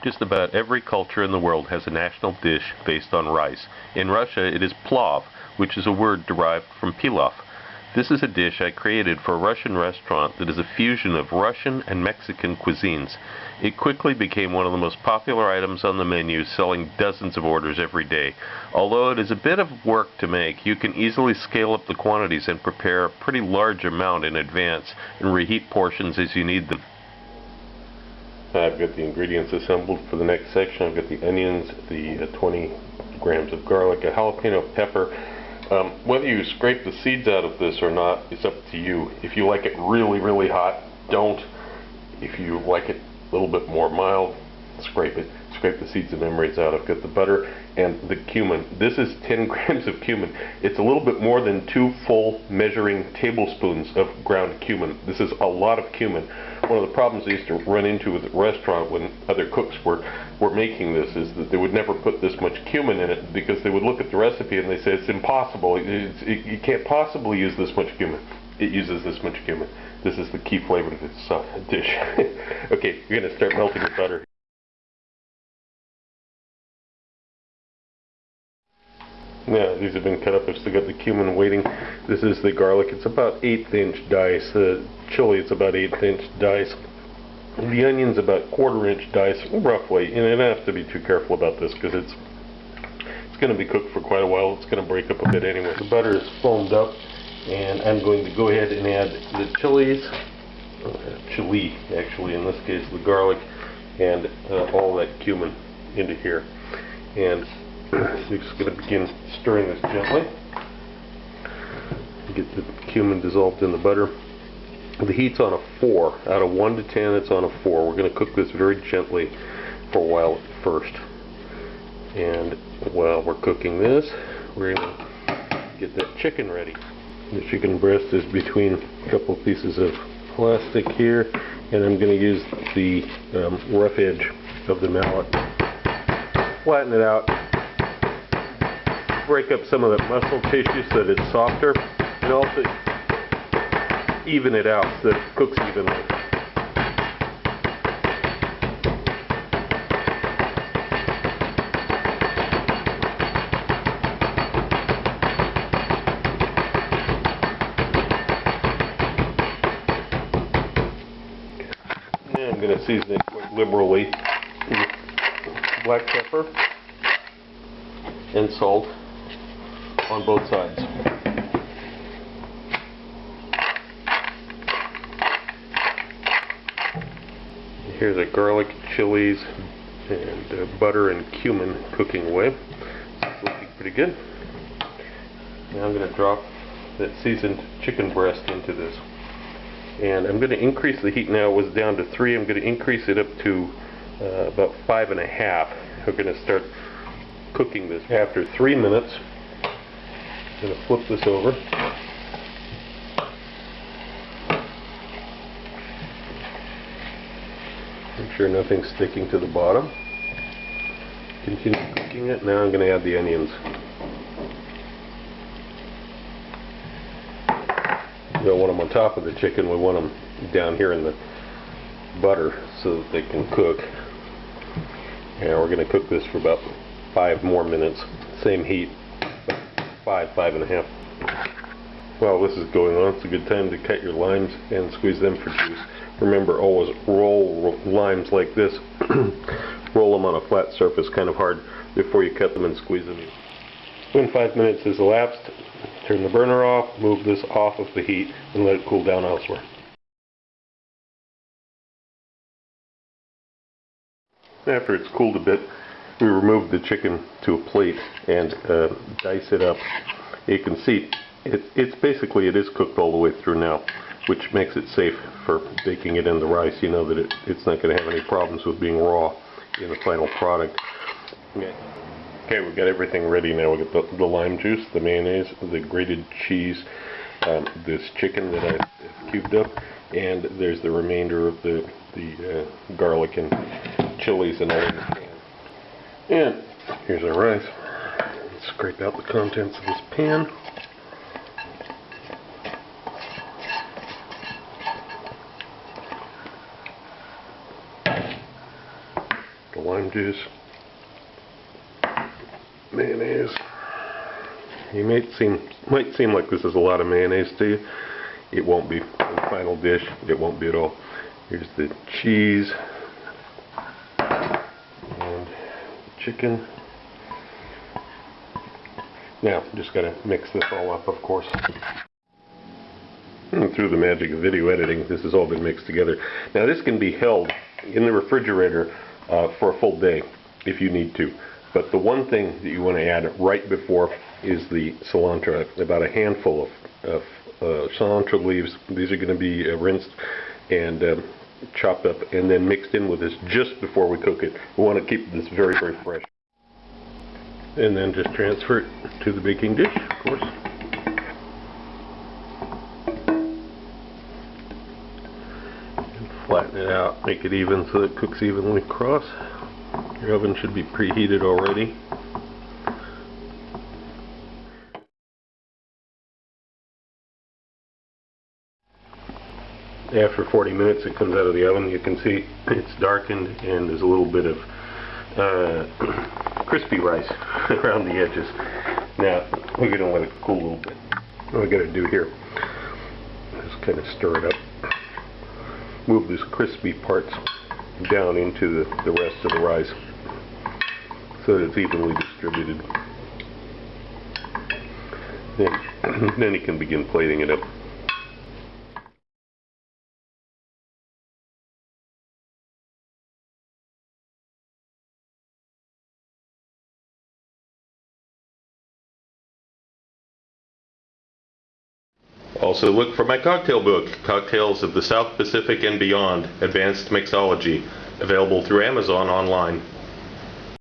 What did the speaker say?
Just about every culture in the world has a national dish based on rice. In Russia, it is PLOV, which is a word derived from pilaf. This is a dish I created for a Russian restaurant that is a fusion of Russian and Mexican cuisines. It quickly became one of the most popular items on the menu, selling dozens of orders every day. Although it is a bit of work to make, you can easily scale up the quantities and prepare a pretty large amount in advance and reheat portions as you need them. I've got the ingredients assembled for the next section. I've got the onions, the 20 grams of garlic, a jalapeno pepper. Whether you scrape the seeds out of this or not is up to you. If you like it really, really hot, don't. If you like it a little bit more mild, scrape it. Scrape the seeds and membranes out. I've got the butter and the cumin. This is 10 grams of cumin. It's a little bit more than 2 full measuring tablespoons of ground cumin. This is a lot of cumin. One of the problems I used to run into with the restaurant when other cooks were making this is that they would never put this much cumin in it, because they would look at the recipe and they say it's impossible. You can't possibly use this much cumin. It uses this much cumin. This is the key flavor to this dish. Okay, you're going to start melting the butter. Yeah, these have been cut up. I've still got the cumin waiting. This is the garlic. It's about 1/8-inch dice. The chili, it's about 1/8-inch dice. The onion's about 1/4-inch dice, roughly. And I don't have to be too careful about this because it's going to be cooked for quite a while. It's going to break up a bit anyway. The butter is foamed up, and I'm going to go ahead and add the chili, actually, in this case, the garlic, and all that cumin into here. And so you're just going to begin stirring this gently. Get the cumin dissolved in the butter. The heat's on a 4. Out of 1 to 10, it's on a 4. We're going to cook this very gently for a while at first. And while we're cooking this, we're going to get that chicken ready. The chicken breast is between a couple pieces of plastic here, and I'm going to use the rough edge of the mallet. Flatten it out. Break up some of that muscle tissue so that it's softer, and also even it out so that it cooks evenly. Now I'm going to season it quite liberally with black pepper and salt on both sides. Here's the garlic, chilies, and butter and cumin cooking away. It's looking pretty good. Now I'm going to drop that seasoned chicken breast into this. And I'm going to increase the heat now. It was down to 3. I'm going to increase it up to about 5.5. We're going to start cooking this. After 3 minutes, I'm going to flip this over. Make sure nothing's sticking to the bottom. Continue cooking it. Now I'm going to add the onions. We don't want them on top of the chicken. We want them down here in the butter so that they can cook. And we're going to cook this for about 5 more minutes. Same heat. 5.5. While this is going on, it's a good time to cut your limes and squeeze them for juice. Remember, always roll limes like this. Roll them on a flat surface, kind of hard, before you cut them and squeeze them. When 5 minutes has elapsed, turn the burner off, move this off of the heat, and let it cool down elsewhere. After it's cooled a bit, we remove the chicken to a plate and dice it up. You can see it's basically, it is cooked all the way through now, which makes it safe for baking it in the rice. You know that it's not going to have any problems with being raw in the final product. Okay, we've got everything ready now. We've got the lime juice, the mayonnaise, the grated cheese, this chicken that I've cubed up, and there's the remainder of the garlic and chilies and all in the pan. And here's our rice. Let's scrape out the contents of this pan. The lime is mayonnaise. You might seem like this is a lot of mayonnaise to you. It won't be. In the final dish, it won't be at all. Here's the cheese and chicken. Now, just got to mix this all up, of course. And through the magic of video editing, this has all been mixed together. Now, this can be held in the refrigerator for a full day if you need to. But the one thing that you want to add right before is the cilantro. About a handful of cilantro leaves. These are going to be rinsed and chopped up and then mixed in with this just before we cook it. We want to keep this very, very fresh. And then just transfer it to the baking dish, of course. And flatten it out, make it even so it cooks evenly across. Your oven should be preheated already. After 40 minutes it comes out of the oven. You can see it's darkened and there's a little bit of crispy rice around the edges. Now we're going to let it cool a little bit. What we got to do here is kind of stir it up. Move these crispy parts down into the rest of the rice so that it's evenly distributed. Then you can begin plating it up. Also look for my cocktail book, Cocktails of the South Pacific and Beyond, Advanced Mixology, available through Amazon online.